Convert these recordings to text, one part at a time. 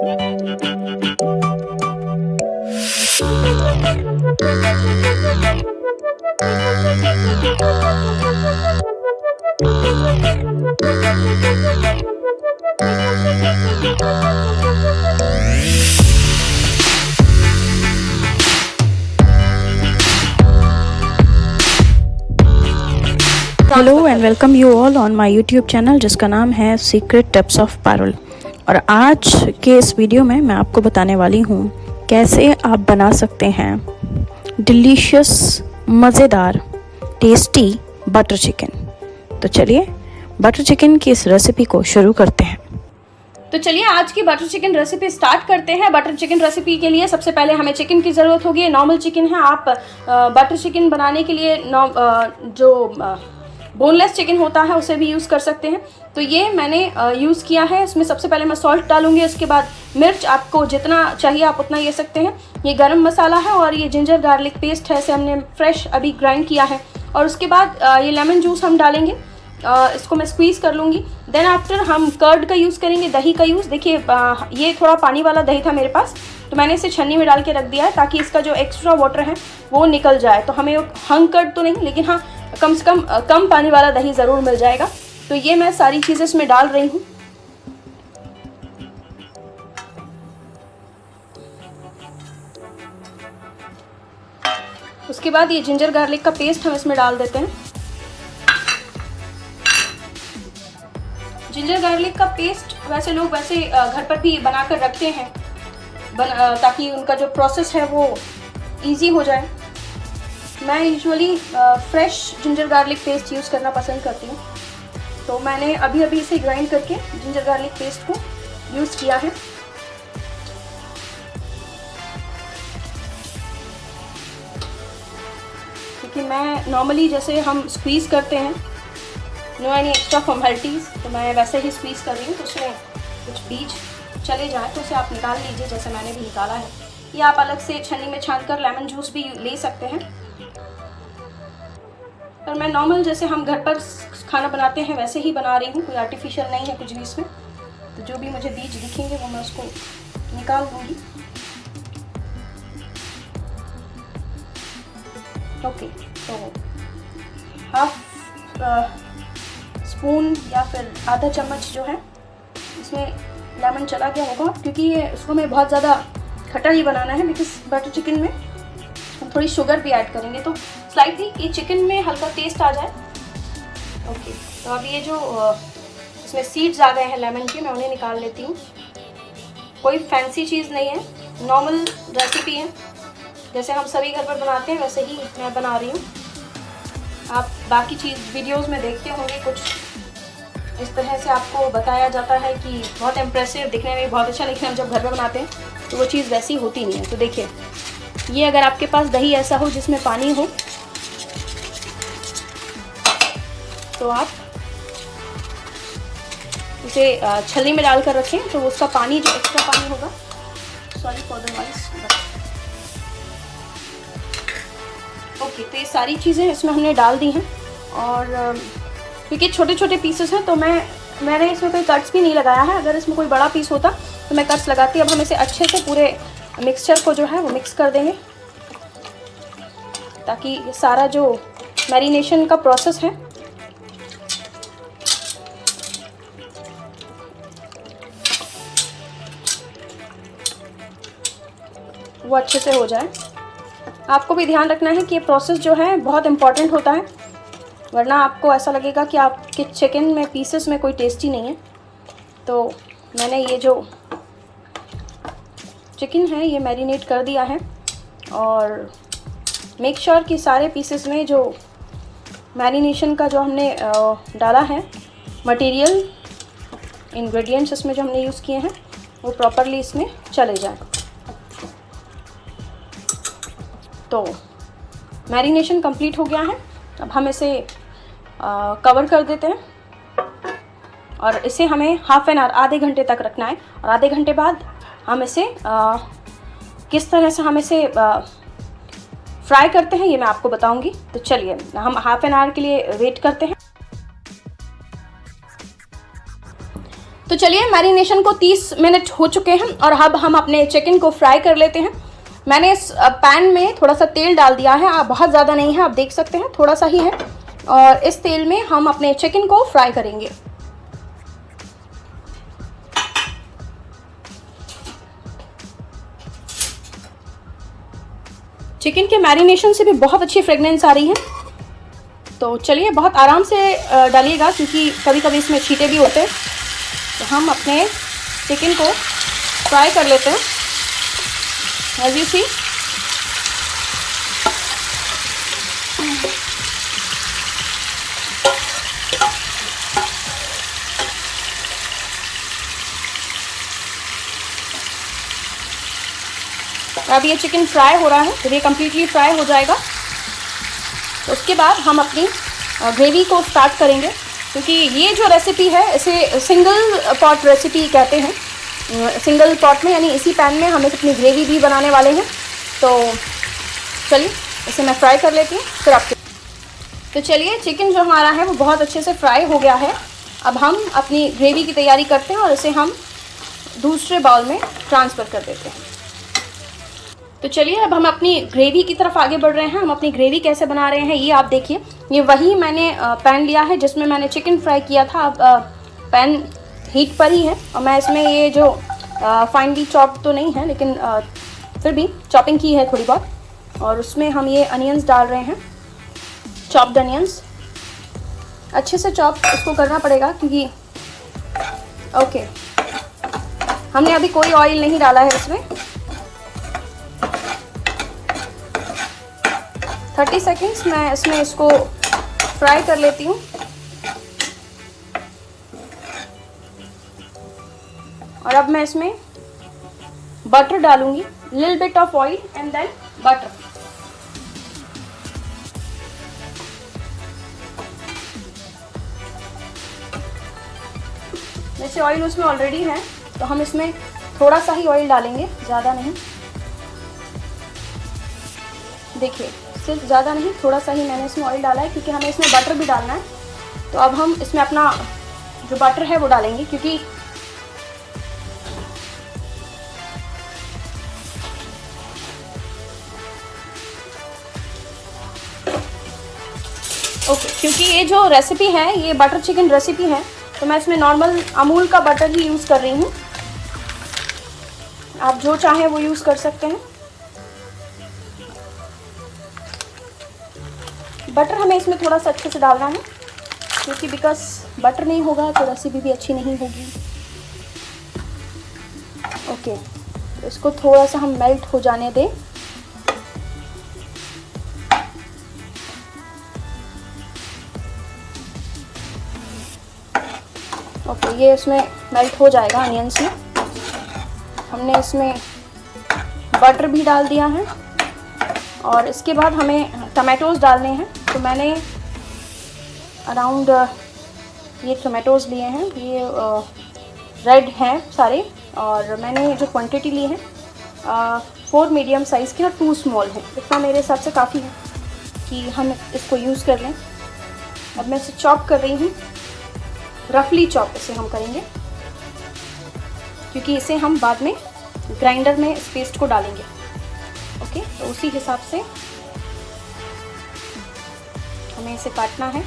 Hello and welcome you all on my YouTube channel जिसका नाम है सीक्रेट टिप्स ऑफ पारुल। और आज के इस वीडियो में मैं आपको बताने वाली हूँ कैसे आप बना सकते हैं डिलीशियस मज़ेदार टेस्टी बटर चिकन। तो चलिए बटर चिकन की इस रेसिपी को शुरू करते हैं। तो चलिए आज की बटर चिकन रेसिपी स्टार्ट करते हैं। बटर चिकन रेसिपी के लिए सबसे पहले हमें चिकन की ज़रूरत होगी। नॉर्मल चिकन है, आप बटर चिकन बनाने के लिए जो बोनलेस चिकन होता है उसे भी यूज़ कर सकते हैं। तो ये मैंने यूज़ किया है। इसमें सबसे पहले मैं सॉल्ट डालूंगी, उसके बाद मिर्च आपको जितना चाहिए आप उतना ले सकते हैं। ये गरम मसाला है और ये जिंजर गार्लिक पेस्ट है, इसे हमने फ्रेश अभी ग्राइंड किया है। और उसके बाद ये लेमन जूस हम डालेंगे, इसको मैं स्क्वीज़ कर लूँगी। देन आफ्टर हम कर्ड का यूज़ करेंगे, दही का यूज़। देखिए ये थोड़ा पानी वाला दही था मेरे पास, तो मैंने इसे छन्नी में डाल के रख दिया है ताकि इसका जो एक्स्ट्रा वाटर है वो निकल जाए। तो हमें हंग कर्ड तो नहीं, लेकिन हाँ कम से कम पानी वाला दही ज़रूर मिल जाएगा। तो ये मैं सारी चीज़ें इसमें डाल रही हूँ। उसके बाद ये जिंजर गार्लिक का पेस्ट हम इसमें डाल देते हैं। जिंजर गार्लिक का पेस्ट वैसे लोग घर पर भी बनाकर रखते हैं ताकि उनका जो प्रोसेस है वो इजी हो जाए। मैं usually fresh ginger garlic paste use करना पसंद करती हूँ। तो मैंने अभी इसे ग्राइंड करके जिंजर गार्लिक पेस्ट को यूज़ किया है। क्योंकि मैं नॉर्मली जैसे हम स्क्वीज़ करते हैं, नो एनी एक्स्ट्रा फॉर्मेलिटीज़, तो मैं वैसे ही स्क्वीज़ कर रही हूँ। तो उसमें कुछ बीज चले जाए तो उसे आप निकाल लीजिए, जैसे मैंने भी निकाला है। या आप अलग से छन्नी में छानकर लेमन जूस भी ले सकते हैं। पर मैं नॉर्मल जैसे हम घर पर खाना बनाते हैं वैसे ही बना रही हूँ, कोई आर्टिफिशियल नहीं है कुछ भी इसमें। तो जो भी मुझे बीज दिखेंगे वो मैं उसको निकाल दूँगी। ओके, तो हाफ स्पून या फिर आधा चम्मच जो है इसमें लेमन चला गया होगा, क्योंकि ये इसको हमें बहुत ज़्यादा खट्टा ही बनाना है। बिकॉज बटर चिकन में हम थोड़ी शुगर भी ऐड करेंगे तो स्लाइटली ये चिकन में हल्का टेस्ट आ जाए। ओके, तो अब ये जो इसमें सीड्स आ गए हैं लेमन के, मैं उन्हें निकाल लेती हूँ। कोई फैंसी चीज़ नहीं है, नॉर्मल रेसिपी है, जैसे हम सभी घर पर बनाते हैं वैसे ही मैं बना रही हूँ। आप बाकी चीज़ वीडियोज़ में देखते होंगे, कुछ इस तरह से आपको बताया जाता है कि बहुत इम्प्रेसिव, दिखने में बहुत अच्छा, लेकिन हम जब घर पर बनाते हैं तो वो चीज़ वैसी होती नहीं है। तो देखिए ये अगर आपके पास दही ऐसा हो जिसमें पानी हो तो आप इसे छलनी में डालकर रखें, तो उसका पानी जो एक्स्ट्रा पानी होगा, sorry for the voice. Okay, तो ये सारी चीज़ें इसमें हमने डाल दी हैं। और क्योंकि छोटे छोटे पीसेस हैं तो मैंने इसमें कोई कट्स भी नहीं लगाया है। अगर इसमें कोई बड़ा पीस होता तो मैं कट्स लगाती। अब हम इसे अच्छे से पूरे मिक्सचर को जो है वो मिक्स कर देंगे ताकि ये सारा जो मैरिनेशन का प्रोसेस है वो अच्छे से हो जाए। आपको भी ध्यान रखना है कि ये प्रोसेस जो है बहुत इम्पॉर्टेंट होता है, वरना आपको ऐसा लगेगा कि आपके चिकन में पीसेस में कोई टेस्ट ही नहीं है। तो मैंने ये जो चिकन है ये मैरिनेट कर दिया है और मेक श्योर कि सारे पीसेस में जो मैरिनेशन का जो हमने डाला है मटेरियल, इंग्रेडिएंट्स इसमें जो हमने यूज़ किए हैं वो प्रॉपरली इसमें चले जाए। तो मैरिनेशन कंप्लीट हो गया है। अब हम इसे कवर कर देते हैं और इसे हमें हाफ एन आवर, आधे घंटे तक रखना है। और आधे घंटे बाद हम इसे किस तरह से हम इसे फ्राई करते हैं ये मैं आपको बताऊंगी। तो चलिए हम हाफ एन आवर के लिए वेट करते हैं। तो चलिए मैरिनेशन को 30 मिनट हो चुके हैं और अब हम अपने चिकन को फ्राई कर लेते हैं। मैंने इस पैन में थोड़ा सा तेल डाल दिया है, आप बहुत ज़्यादा नहीं है, आप देख सकते हैं थोड़ा सा ही है। और इस तेल में हम अपने चिकन को फ्राई करेंगे। चिकन के मैरिनेशन से भी बहुत अच्छी फ्रेगनेंस आ रही है। तो चलिए बहुत आराम से डालिएगा क्योंकि कभी कभी इसमें छींटे भी होते हैं। तो हम अपने चिकन को फ्राई कर लेते हैं। एज यू सी अब ये चिकन फ्राई हो रहा है, जब ये कम्प्लीटली फ्राई हो जाएगा तो उसके बाद हम अपनी ग्रेवी को स्टार्ट करेंगे। क्योंकि ये जो रेसिपी है इसे सिंगल पॉट रेसिपी कहते हैं। सिंगल पॉट में यानी इसी पैन में हम अपनी ग्रेवी भी बनाने वाले हैं। तो चलिए इसे मैं फ्राई कर लेती हूँ फिर आपके। तो चलिए चिकन जो हमारा है वो बहुत अच्छे से फ्राई हो गया है। अब हम अपनी ग्रेवी की तैयारी करते हैं और इसे हम दूसरे बाउल में ट्रांसफ़र कर देते हैं। तो चलिए अब हम अपनी ग्रेवी की तरफ आगे बढ़ रहे हैं। हम अपनी ग्रेवी कैसे बना रहे हैं ये आप देखिए। ये वही मैंने पैन लिया है जिसमें मैंने चिकन फ्राई किया था। अब पैन हीट पर ही है और मैं इसमें ये जो फाइनली चॉप तो नहीं है लेकिन फिर भी चॉपिंग की है थोड़ी बहुत। और उसमें हम ये अनियंस डाल रहे हैं, चॉप्ड अनियंस। अच्छे से चॉप इसको करना पड़ेगा क्योंकि ओके हमने अभी कोई ऑयल नहीं डाला है इसमें। 30 सेकेंड्स मैं इसमें इसको फ्राई कर लेती हूँ। और अब मैं इसमें बटर डालूंगी, little bit of oil and then butter. जैसे ऑयल उसमें ऑलरेडी है तो हम इसमें थोड़ा सा ही ऑयल डालेंगे, ज़्यादा नहीं। देखिए सिर्फ ज़्यादा नहीं, थोड़ा सा ही मैंने इसमें ऑयल डाला है क्योंकि हमें इसमें बटर भी डालना है। तो अब हम इसमें अपना जो बटर है वो डालेंगे क्योंकि क्योंकि ये जो रेसिपी है ये बटर चिकन रेसिपी है तो मैं इसमें नॉर्मल अमूल का बटर ही यूज़ कर रही हूँ। आप जो चाहें वो यूज़ कर सकते हैं। बटर हमें इसमें थोड़ा सा अच्छे से डालना है क्योंकि बिकॉज बटर नहीं होगा तो रेसिपी भी अच्छी नहीं होगी। ओके तो इसको थोड़ा सा हम मेल्ट हो जाने दें। ओके ये इसमें मेल्ट हो जाएगा अनियंस में। हमने इसमें बटर भी डाल दिया है और इसके बाद हमें टमाटोज़ डालने हैं। तो मैंने अराउंड ये टमाटोज़ लिए हैं, ये रेड हैं सारे। और मैंने जो क्वांटिटी ली है 4 मीडियम साइज़ के और 2 स्मॉल हैं। इतना मेरे हिसाब से काफ़ी है कि हम इसको यूज़ कर लें। अब मैं इसे चॉप कर रही हूँ, रफली चॉप इसे हम करेंगे क्योंकि इसे हम बाद में ग्राइंडर में इस पेस्ट को डालेंगे। ओके तो उसी हिसाब से हमें इसे काटना है।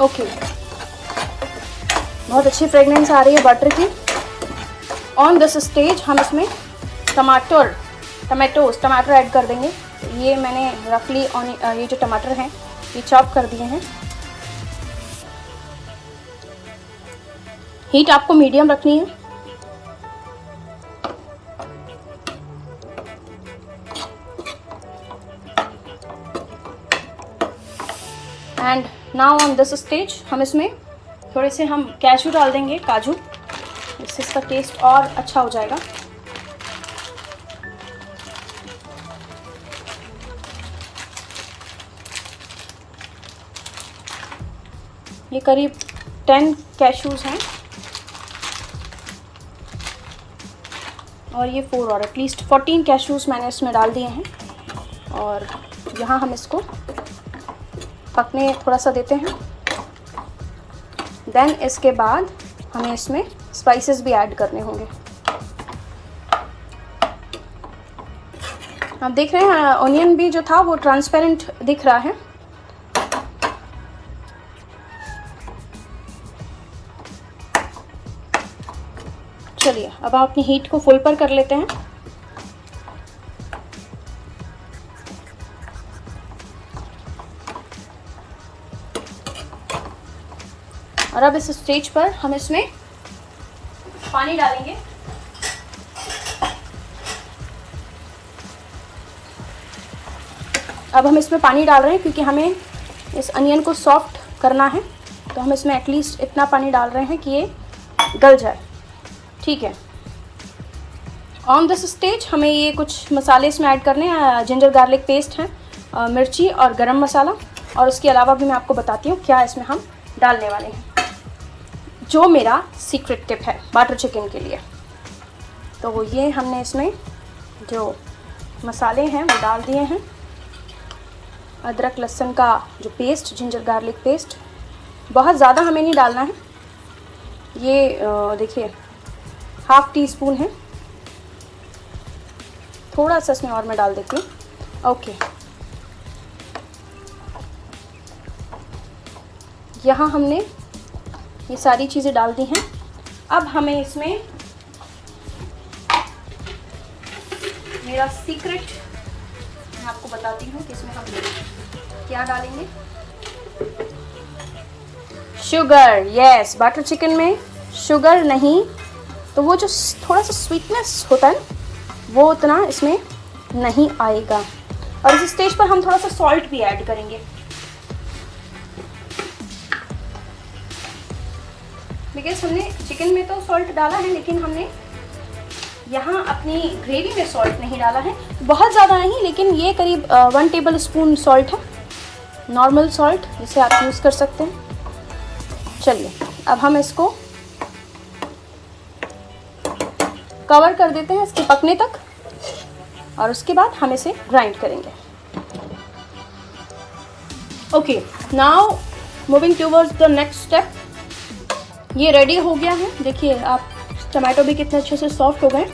ओके बहुत अच्छी फ्रेगनेंस आ रही है बटर की। ऑन दिस स्टेज हम इसमें टमाटर ऐड कर देंगे। ये मैंने रफली ये जो टमाटर हैं ये चॉप कर दिए हैं। हीट आपको मीडियम रखनी है। And now on this stage हम इसमें थोड़े से हम कैशू डाल देंगे, काजू, इससे इसका टेस्ट और अच्छा हो जाएगा। ये करीब 10 कैशूज़ हैं और ये 4 और एटलीस्ट 14 कैशूज़ मैंने इसमें डाल दिए हैं। और यहाँ हम इसको पकने थोड़ा सा देते हैं। देन इसके बाद हमें इसमें स्पाइसेस भी ऐड करने होंगे। आप देख रहे हैं ऑनियन भी जो था वो ट्रांसपेरेंट दिख रहा है। चलिए अब आप अपनी हीट को फुल पर कर लेते हैं। और अब इस स्टेज पर हम इसमें पानी डालेंगे। अब हम इसमें पानी डाल रहे हैं क्योंकि हमें इस अनियन को सॉफ्ट करना है, तो हम इसमें एटलीस्ट इतना पानी डाल रहे हैं कि ये गल जाए। ठीक है। ऑन दिस स्टेज हमें ये कुछ मसाले इसमें ऐड करने हैं। जिंजर गार्लिक पेस्ट है, मिर्ची और गरम मसाला, और उसके अलावा भी मैं आपको बताती हूँ क्या इसमें हम डालने वाले हैं, जो मेरा सीक्रेट टिप है बटर चिकन के लिए। तो ये हमने इसमें जो मसाले हैं वो डाल दिए हैं। अदरक लहसुन का जो पेस्ट, जिंजर गार्लिक पेस्ट, बहुत ज़्यादा हमें नहीं डालना है। ये देखिए हाफ़ टी स्पून है, थोड़ा सा इसमें और मैं डाल देती हूँ। ओके, यहाँ हमने ये सारी चीज़ें डाल दी हैं। अब हमें इसमें मेरा सीक्रेट मैं आपको बताती हूँ कि इसमें हम क्या डालेंगे। शुगर, यस, बटर चिकन में शुगर नहीं तो वो जो थोड़ा सा स्वीटनेस होता है वो उतना इसमें नहीं आएगा। और इस स्टेज पर हम थोड़ा सा सॉल्ट भी ऐड करेंगे, बिकॉज हमने चिकन में तो सॉल्ट डाला है लेकिन हमने यहाँ अपनी ग्रेवी में सॉल्ट नहीं डाला है। बहुत ज़्यादा नहीं, लेकिन ये करीब 1 टेबल स्पून सॉल्ट है, नॉर्मल सॉल्ट जिसे आप यूज़ कर सकते हैं। चलिए अब हम इसको कवर कर देते हैं इसके पकने तक, और उसके बाद हम इसे ग्राइंड करेंगे। Okay, now moving towards the next step. ये रेडी हो गया है। देखिए आप टमाटो भी कितने अच्छे से सॉफ्ट हो गए।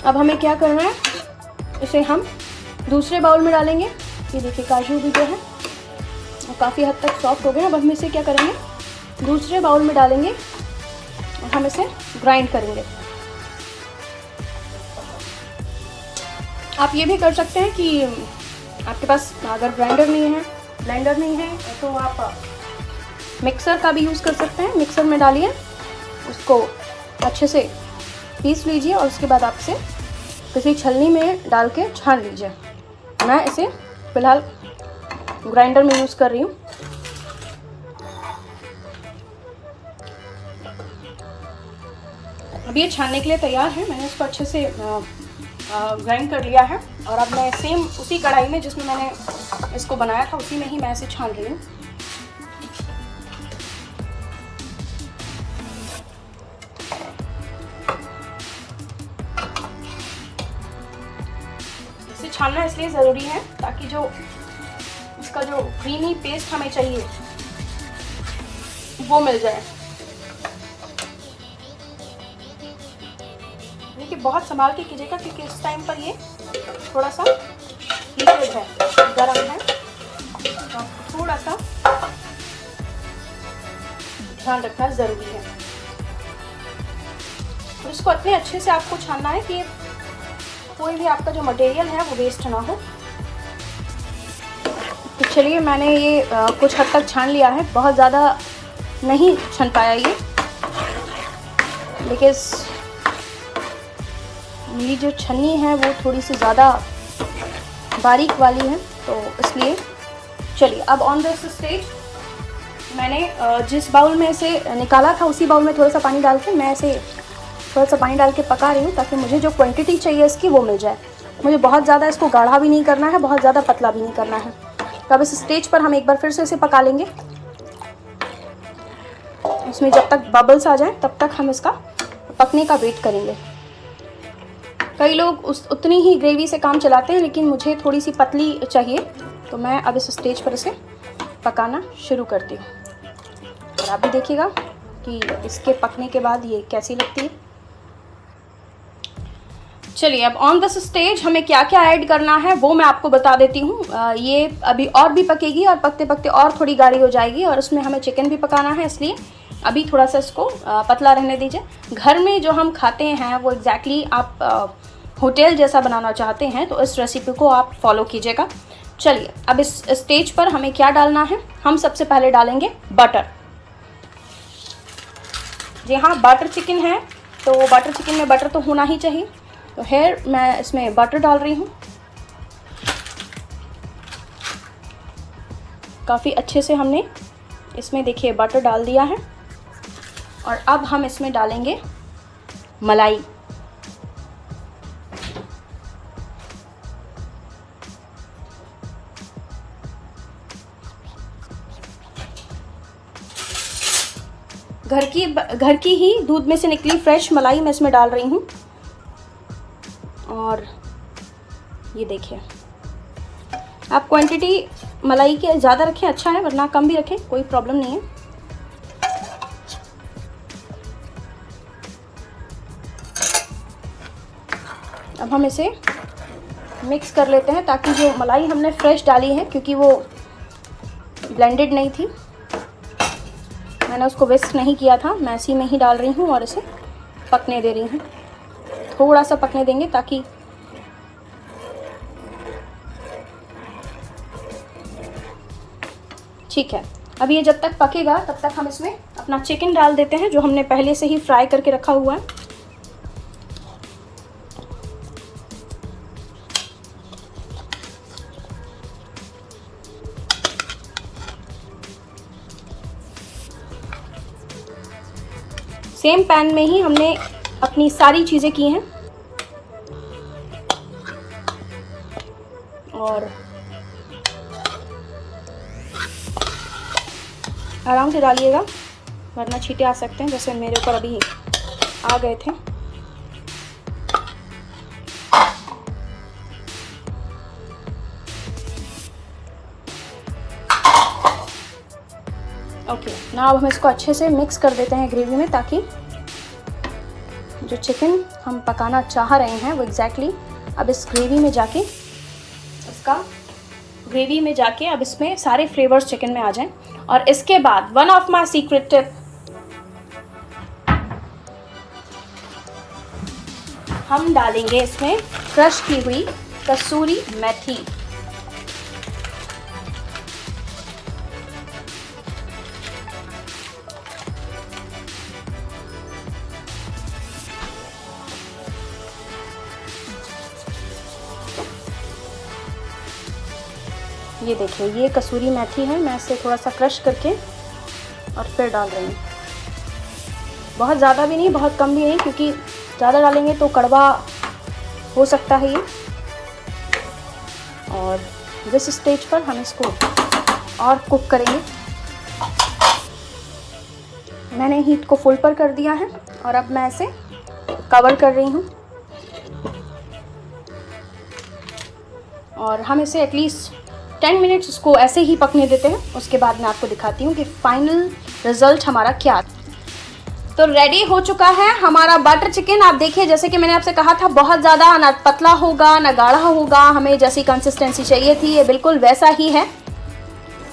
अब हमें क्या करना है, इसे हम दूसरे बाउल में डालेंगे। ये देखिए काजू भी जो है वो काफ़ी हद तक सॉफ्ट हो गए। अब हम इसे क्या करेंगे, दूसरे बाउल में डालेंगे और हम इसे ग्राइंड करेंगे। आप ये भी कर सकते हैं कि आपके पास अगर ग्राइंडर नहीं है, ब्लेंडर नहीं है, तो आप मिक्सर का भी यूज़ कर सकते हैं। मिक्सर में डालिए, उसको अच्छे से पीस लीजिए और उसके बाद आप इसे किसी छलनी में डाल के छान लीजिए। मैं इसे फ़िलहाल ग्राइंडर में यूज़ कर रही हूँ। अब ये छानने के लिए तैयार है। मैंने इसको अच्छे से ग्राइंड कर लिया है, और अब मैं सेम उसी कढ़ाई में जिसमें मैंने इसको बनाया था उसी में ही मैं इसे छान रही हूँ। इसे छानना इसलिए ज़रूरी है ताकि जो इसका जो क्रीमी पेस्ट हमें चाहिए वो मिल जाए। देखिए बहुत संभाल के कीजिएगा क्योंकि इस टाइम पर ये थोड़ा सा हीटेड है, गर्म है, तो थोड़ा सा ध्यान रखना ज़रूरी है। तो इसको इतने अच्छे से आपको छानना है कि कोई भी आपका जो मटेरियल है वो वेस्ट ना हो। तो चलिए मैंने ये कुछ हद तक छान लिया है, बहुत ज़्यादा नहीं छन पाया ये, लेकिन मेरी जो छन्नी है वो थोड़ी सी ज़्यादा बारीक वाली है, तो इसलिए चलिए अब ऑन दिस स्टेज मैंने जिस बाउल में इसे निकाला था उसी बाउल में थोड़ा सा पानी डाल के मैं इसे थोड़ा सा पानी डाल के पका रही हूँ ताकि मुझे जो क्वांटिटी चाहिए इसकी वो मिल जाए। मुझे बहुत ज़्यादा इसको गाढ़ा भी नहीं करना है, बहुत ज़्यादा पतला भी नहीं करना है। तो अब इस स्टेज पर हम एक बार फिर से इसे पका लेंगे। इसमें जब तक बबल्स आ जाएं तब तक हम इसका पकने का वेट करेंगे। कई लोग उतनी ही ग्रेवी से काम चलाते हैं, लेकिन मुझे थोड़ी सी पतली चाहिए, तो मैं अब इस स्टेज पर इसे पकाना शुरू करती हूँ और आप भी देखिएगा कि इसके पकने के बाद ये कैसी लगती है। चलिए अब ऑन दिस स्टेज हमें क्या क्या ऐड करना है वो मैं आपको बता देती हूँ। ये अभी और भी पकेगी और पकते पकते और थोड़ी गाढ़ी हो जाएगी और उसमें हमें चिकन भी पकाना है, इसलिए अभी थोड़ा सा इसको पतला रहने दीजिए। घर में जो हम खाते हैं वो एग्जैक्टली आप होटल जैसा बनाना चाहते हैं तो इस रेसिपी को आप फॉलो कीजिएगा। चलिए अब इस स्टेज पर हमें क्या डालना है, हम सबसे पहले डालेंगे बटर। जी हाँ, बटर चिकन है तो बटर चिकन में बटर तो होना ही चाहिए, तो मैं इसमें बटर डाल रही हूँ। काफ़ी अच्छे से हमने इसमें देखिए बटर डाल दिया है और अब हम इसमें डालेंगे मलाई। घर की ही दूध में से निकली फ्रेश मलाई मैं इसमें डाल रही हूँ। और ये देखिए, आप क्वांटिटी मलाई के ज़्यादा रखें अच्छा है, वरना कम भी रखें कोई प्रॉब्लम नहीं है। अब हम इसे मिक्स कर लेते हैं ताकि जो मलाई हमने फ्रेश डाली है, क्योंकि वो ब्लेंडेड नहीं थी, मैंने उसको विस्क नहीं किया था, मैं इसी में ही डाल रही हूँ और इसे पकने दे रही हूँ। थोड़ा सा पकने देंगे ताकि ठीक है। अब ये जब तक पकेगा तब तक हम इसमें अपना चिकन डाल देते हैं जो हमने पहले से ही फ्राई करके रखा हुआ है। सेम पैन में ही हमने अपनी सारी चीज़ें की हैं और आराम से डालिएगा वरना छींटे आ सकते हैं, जैसे मेरे ऊपर अभी आ गए थे। ओके, नाउ अब हम इसको अच्छे से मिक्स कर देते हैं ग्रेवी में, ताकि जो चिकन हम पकाना चाह रहे हैं वो एग्जैक्टली अब इस ग्रेवी में जाके अब इसमें सारे फ्लेवर्स चिकन में आ जाएं। और इसके बाद one of my secret tip, हम डालेंगे इसमें क्रश की हुई कसूरी मेथी। ये देखिए, ये कसूरी मेथी है, मैं इसे थोड़ा सा क्रश करके और फिर डाल रही हूँ। बहुत ज़्यादा भी नहीं, बहुत कम भी नहीं, क्योंकि ज़्यादा डालेंगे तो कड़वा हो सकता है ये। और जिस स्टेज पर हम इसको और कुक करेंगे, मैंने हीट को फुल पर कर दिया है और अब मैं इसे कवर कर रही हूँ और हम इसे एटलीस्ट 10 मिनट्स इसको ऐसे ही पकने देते हैं। उसके बाद मैं आपको दिखाती हूँ कि फाइनल रिज़ल्ट हमारा क्या। तो रेडी हो चुका है हमारा बटर चिकन। आप देखिए, जैसे कि मैंने आपसे कहा था, बहुत ज़्यादा ना पतला होगा ना गाढ़ा होगा, हमें जैसी कंसिस्टेंसी चाहिए थी ये बिल्कुल वैसा ही है।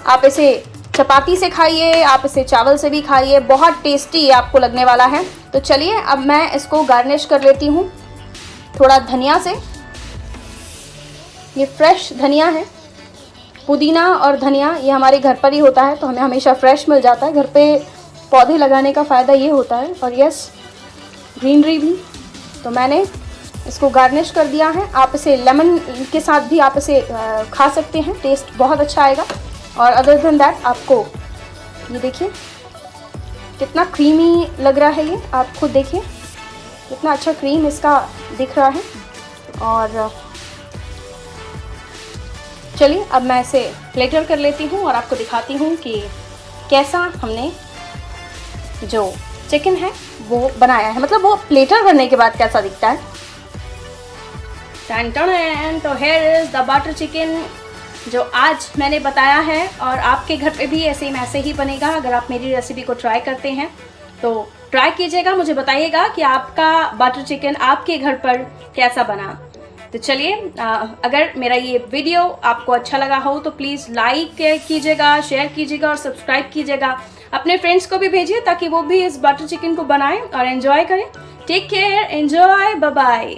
आप इसे चपाती से खाइए, आप इसे चावल से भी खाइए, बहुत टेस्टी आपको लगने वाला है। तो चलिए अब मैं इसको गार्निश कर लेती हूँ थोड़ा धनिया से। ये फ्रेश धनिया है, पुदीना और धनिया ये हमारे घर पर ही होता है, तो हमें हमेशा फ्रेश मिल जाता है। घर पे पौधे लगाने का फ़ायदा ये होता है, और यस ग्रीनरी भी। तो मैंने इसको गार्निश कर दिया है। आप इसे लेमन के साथ भी आप इसे खा सकते हैं, टेस्ट बहुत अच्छा आएगा। और अदर देन दैट, आपको ये देखिए कितना क्रीमी लग रहा है, ये आप खुद देखिए कितना अच्छा क्रीम इसका दिख रहा है। और चलिए अब मैं इसे प्लेटर कर लेती हूँ और आपको दिखाती हूँ कि कैसा हमने जो चिकन है वो बनाया है, मतलब वो प्लेटर करने के बाद कैसा दिखता है। टन टन, तो here is the butter chicken जो आज मैंने बताया है, और आपके घर पे भी ऐसे ही बनेगा। अगर आप मेरी रेसिपी को ट्राई करते हैं तो ट्राई कीजिएगा, मुझे बताइएगा कि आपका बटर चिकन आपके घर पर कैसा बना। तो चलिए, अगर मेरा ये वीडियो आपको अच्छा लगा हो तो प्लीज़ लाइक कीजिएगा, शेयर कीजिएगा और सब्सक्राइब कीजिएगा। अपने फ्रेंड्स को भी भेजिए ताकि वो भी इस बटर चिकन को बनाएं और एंजॉय करें। Take care, enjoy, bye bye.